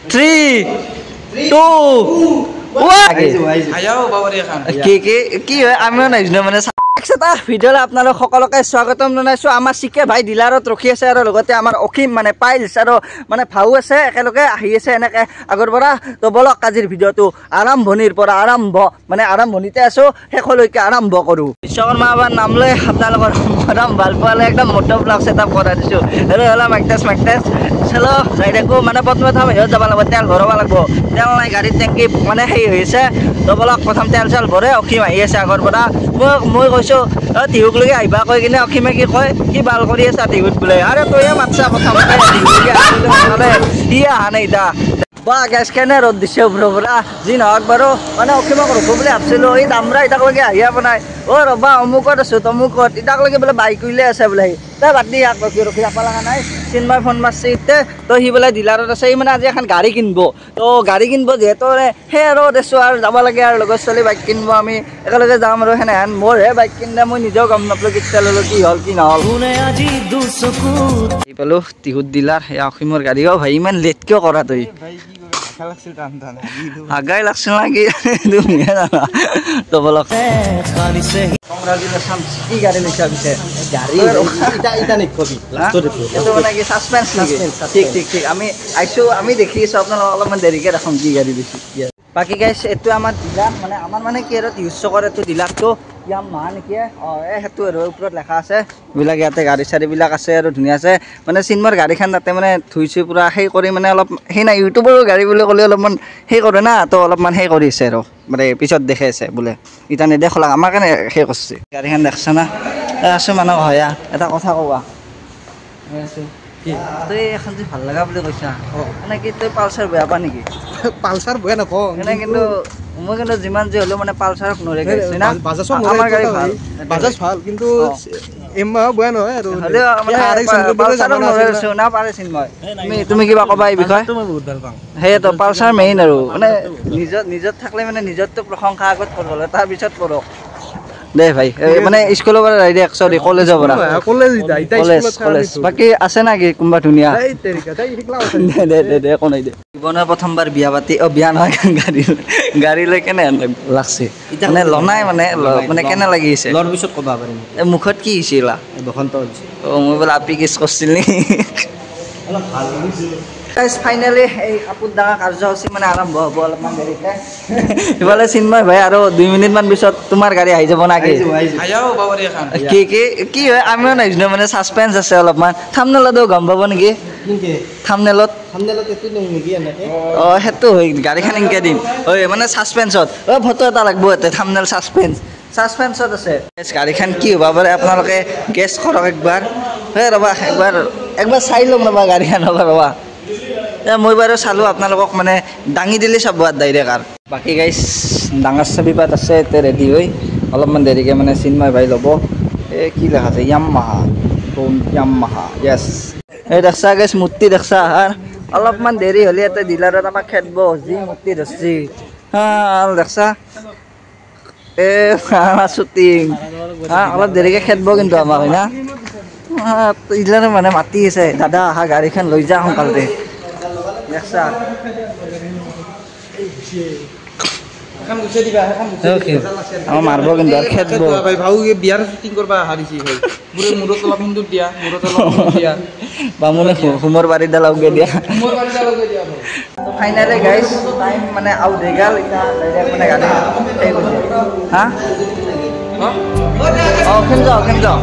3 2 কি হয় আমিও নাজানো মানে এটা ভিডিঅ'লে আপোনালোক সকলোকে স্বাগতম জনাইছো আমাৰ চিকে ভাই ডিলাৰত ৰখি আছে আৰু লগতে আমাৰ অসীম মানে পাইলছ আৰু মানে ভাও আছে একেলগে আহি আছে এনেকে আগৰ পৰা তো বলক আজিৰ ভিডিঅ'টো আৰম্ভণিৰ পৰা আৰম্ভণিতে আছো শেষলৈকে আৰম্ভ কৰো বিশ্বকৰ্মা আবাৰ নাম লৈ আপোনালোকৰ মৰম ভাল পালে একদম মটো ব্লগ সেটআপ কৰা দিছো হেল্ল মাইকটাছ চলো যাই দেখো মানে প্ৰথমে হিৰত যাব লাগিব তেল ভৰাব লাগিব তেল নাই গাড়ীত টেংকি মানে সেই হৈছে তো বলক প্ৰথম তেল চেল ভৰে অসীম আহি আছে আগৰ পৰা মই কৈছো টিহুক লৈকে আহিবা কৈ কিনে অসীমে কি কয় কি বাল কৰি আছে টিহুত বোলে আৰে তইয়ে মাতছা প্ৰথমতে টিহুকে আহিলে সি অহা নাই দা বা গেছ কেনে ৰ'দ দিছে পৰা যি নহওক বাৰু মানে অসীমক ৰখো বুলি ভাবছিলো এই দামৰা ইতাকলৈকে আহিয়া বনাই ৰ'বা অমুকত আছো তমুকত ইতাকলৈকে বোলে বাইক উইলে আছে বোলে তই বাদ দি ৰখি যাব লগা নাই চিন্ময় ফোন মাৰছি ইতে তো সি বোলে ডিলাৰত আছে সি মানে আজি এখন গাড়ী কিনিব তো গাড়ী কিনিব যিহেতু সেই আৰু দেছো আৰু যাব লাগে আৰু লগত চলি বাইক কিনিব আমি একেলগে যাম আৰু সেনেহেন মোৰহে বাইক কিনিলে মই নিজেও গম নাপালোঁ কেতিয়া ল'লোঁ কি হ'ল কি নহ'ল আহি পালোঁ টিহুত ডিলাৰ এই অসীমৰ গাড়ী ভাই ইমান লেট কিয় কৰা তই আগাই লাগছিল নাকি তুমিহে জানা তো বলক কংগ্ৰেচুলেশ্যন কি গাড়ী লৈছা পিছে ঠিক আমি দেখি আছো আপোনালোক অলপমান দেৰিকে দেখাম কি গাড়ী দিছো বাকী গাইছ এইটো আমাৰ ডিলাৰ মানে আমাৰ মানে কি আৰু টিহুত চকৰ এইটো ডিলাৰটো ইয়াম মাহ নেকি সেইটো আৰু ওপৰত লেখা আছে এইবিলাক ইয়াতে গাড়ী চাড়ীবিলাক আছে আৰু ধুনীয়া আছে মানে চিন্মৰ গাড়ীখন তাতে মানে ধুইছোঁ পূৰা সেই কৰি মানে অলপ সেই নাই ইউটিউবৰো গাড়ী বুলি ক'লে অলপমান সেই কৰে না তো অলপমান সেই কৰিছে আৰু মানে পিছত দেখে আছে বোলে ইটা নেদেখলা আমাৰ কাৰণে সেই কৰিছে গাড়ীখন দেখছা না আছোঁ মানুহ হয়া এটা কথা কোৱা আছোঁ কি তই এখন যে ভাল লগা বুলি কৈছা মানে কি তই পালচাৰ বেয়া পা নেকি পালচাৰ বেয়া নকওঁ মানে কিন্তু মই কিন্তু যিমান যি হ'লেও মানে পালচাৰক নৰে গাইছে না আমাৰ গাড়ী ভাল বাজাজ ভাল কিন্তু এমাহ বেয়া নহয় আৰু না পাৰে চিন্ময় তুমি কিবা ক'বা এই বিষয়ে সেইটো পালচাৰ মেইন আৰু মানে নিজত থাকিলে মানে নিজৰটো প্ৰশংসা আগত কৰিব লাগে তাৰপিছত কৰক দে ভাই মানে স্কুলৰ পৰা ডাইৰেক্ট সৰি কলেজৰ পৰা কলেজ বাকী আছে নাকি কোনোবা ধুনীয়া দে একো নাই দে জীৱনৰ প্ৰথমবাৰ বিয়া পাতি বিয়া নহয় গাড়ী লৈ কেনে লাগছে মানে লনাই মানে কেনে লাগিছে লোৱাৰ পিছত ক'বা পাৰিম মুখত কি হৈছিলা বসন্ত মই বোলে আপি কিছ কৰিছিল নি অলপ ভাল ফাইনেলি এই কাপোৰ ডাঙৰ কাৰ্যসূচী মানে আৰম্ভ হ'ব অলপমান দেৰিকে ইফালে চিন্ময় ভাই আৰু 2 মিনিটমান পিছত তোমাৰ গাড়ী আহি যাব নাকি কি হয় আমিও নাজানো মানে ছাছপেন্স আছে অলপমান থাম্বনেলত গম পাব নেকি থাম্বনেলত সেইটো হয় গাড়ীখন এনেকৈ দিম মানে ছাছপেন্সত ফটো এটা লাগব ইয়াতে থাম্বনেল ছাছপেন্সত আছে গাড়ীখন কি হ'ব পাৰে আপোনালোকে গেছ কৰক একবাৰ ৰ'বা একবাৰ চাই ল'ম ৰ'বা গাড়ীখন ৰ'বা মই বাৰু চালোঁ আপোনালোকক মানে দাঙি দিলে চাব ডাইৰেক্ট আৰু বাকী গাইছ ডাঙৰ চাবি পাত আছে এতিয়া ৰেডি হৈ অলপমান দেৰিকৈ মানে চিন্ময় ভাই ল'ব এই কি লেখা আছে য়ামাহা য়েছ এই দেখছা গাইছ মূৰ্তি দেখছা অলপমান দেৰি হ'লে ইয়াতে ডিলাৰত আমাক খেদব যি মূৰ্তি ধৰছি দেখছা শ্বুটিং অলপ দেৰিকৈ খেদব কিন্তু আমাক হয় না ডিলাৰে মানে মাতি আছে দাদা আহা গাড়ীখন লৈ যা সোনকালতে দেখছা মাৰব কিন্তু খেদব বিয়াৰ শ্বুটিং কৰিব হাৰিছে মূৰত অলপ হিন্দুত দিয়া বামুণে হোমৰ বাৰীডাল লগে দিয়া ফাইনেলি গাইছ টাইম মানে আউট হৈ গ'ল এতিয়া ডাইৰেক্ট মানে গাড়ী সেই কৰিছে হা কেন যাওঁ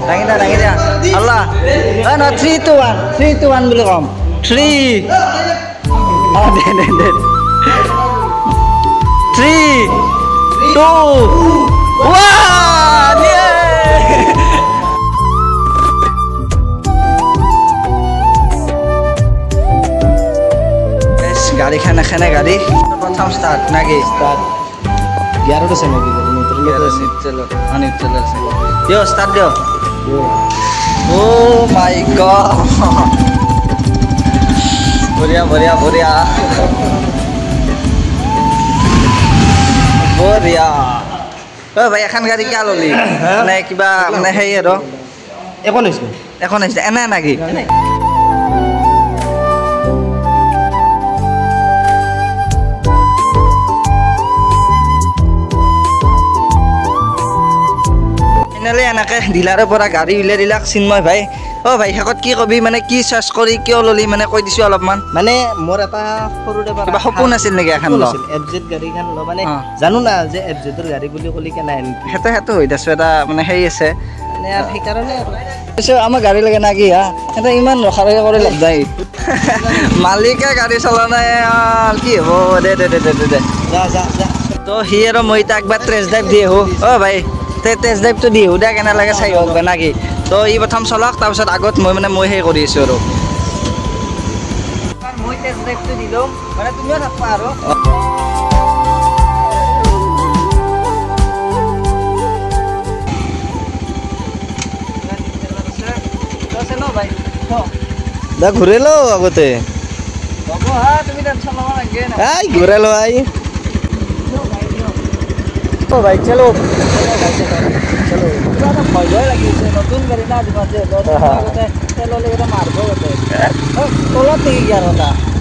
দাঙি দিয়া আল্লাহ ন 3 to 1 বুলি কম 3 দে 3 2 1 গাড়ীখন এখনে গাড়ী প্ৰথম ষ্টাৰ্ট নাকি গিয়াৰত আছে নেকি নিউট্ৰেল আছে দিয় ষ্টাৰ্ট দিয় Oh my god বঢ়িয়া ভাই এখন গাড়ী কিয় ল'লি মানে কিবা মানে সেই আৰু একো নাছিল এনে নাকি এনেকৈ ডিলাৰৰ পৰা গাড়ী উলিয়াই দিলাক চিন্ময় ভাই অ' ভাই শেষত কি কবি মানে কি চাৰ্চ কৰি কিয় ল'লি মানে কৈ দিছোঁ অলপমান মানে মোৰ এটা সৰুৰে পৰা কিবা সপোন আছিল নেকি এখন ল এফজেড গাড়ীখন ল মানে জানো না যে এফজেডৰ গাড়ী বুলি ক'লে কেনে সেইটো হৈ দিছোঁ এটা মানে হেৰি আছে মানে আৰু সেইকাৰণে আমাৰ গাড়ী লাগে না কি হা এটা ইমান ৰখা ৰখা কৰি লাভ যায় মালিকে গাড়ী চলা নাই কি হ'ব দে দে দে দে দে দে যা যা যা তো সি আৰু মই তাক একবাৰ টেষ্ট ড্ৰাইভ দি আহোঁ অ' ভাই টেষ্ট ড্ৰাইভটো দি আহোঁ দে কেনে লাগে চাই হওক না কি তো ই প্ৰথম চলাওক তাৰপিছত আগত মই সেই কৰি আছোঁ আৰু মই টেষ্ট ড্ৰাইভটো দিলোঁ মানে তুমিও থাকবা আৰু দা ঘূৰে ল আগতে হ'ব হা তুমি টেনশ্যন ল'ব নালাগে আই ঘূৰে ল আই তো ভাই চলো চলো ভয় লাগিছে নতুন গাড়ী না দিবাতে তেললে এটা মারবো গতে তলত নেকি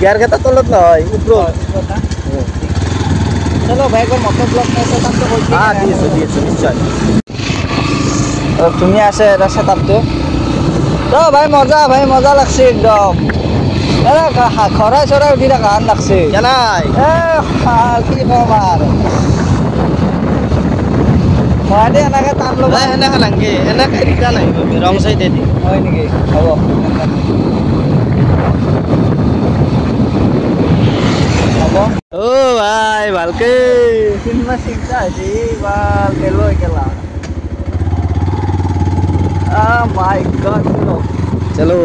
গিয়াৰ কেইটা তলত নহয় ওপৰত চলো ভাই একবার মটর ব্লক নাই তো তাক তো কইছি দি আছো নিশ্চয় তুমি আছে এটা সেটআপটো তো ভাই মজা লাগছে একদম এরা খরাই চৰাই উঠি থকা হান লাগছে কেনাই কি কম আৰু মই দে এনেকৈ টান ল'ব এনেকে নাংগে এনেকে ৰিটাৰ্ণ আহিব ৰং চাইডে দি হয় নেকি হ'ব হ'ব অ' ভাই ভালকে চিনেমা চিন্তা হৈছে ভালকে লৈ গেলা মাই গড চলো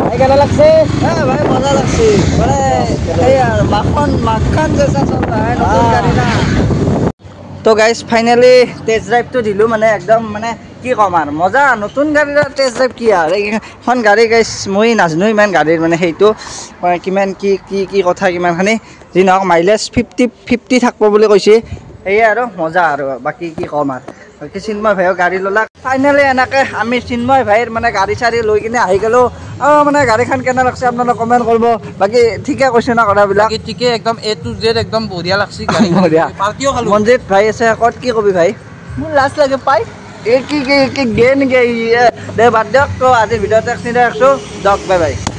ভাই কেনে লাগছে ভাই মজা লাগছে মানে এই আর মাখন জেসা চলতা है নতুন গাড়ী না তো গাইজ ফাইনালি টেষ্ট ড্ৰাইভটো দিলোঁ মানে একদম মানে কি ক'ম আৰু মজা নতুন গাড়ীৰ টেষ্ট ড্ৰাইভ কি আৰু এইখন গাড়ী গাইজ মই নাজানো ইমান গাড়ীৰ মানে সেইটো কিমান কি কথা কিমানখিনি যি নহওক মাইলেজ 50 থাকিব বুলি কৈছে সেয়ে আৰু মজা আৰু বাকী কি ক'ম আৰু বাকী চিন্ময় ভাইও গাড়ী ল'লাক ফাইনেলি এনেকৈ আমি চিন্ময় ভাইৰ মানে গাড়ী চাড়ী লৈ কিনে আহি গ'লোঁ মানে গাড়ীখন কেনে লাগছে আপোনালোকে কমেণ্ট কৰিব বাকী ঠিকে কৈছে না কথাবিলাক ঠিকে একদম A to Z একদম বঢ়িয়া লাগছে বঢ়িয়া পাৰ্টিও খালো মনজিত ভাই আছে ক'ত কি কবি ভাই মোৰ লাজ লাগে পাই এই কি গে নেকি দে বাদ দিয়ক তো আজিৰ ভিডিঅ'তে ৰাখিছোঁ দিয়ক বাই বাই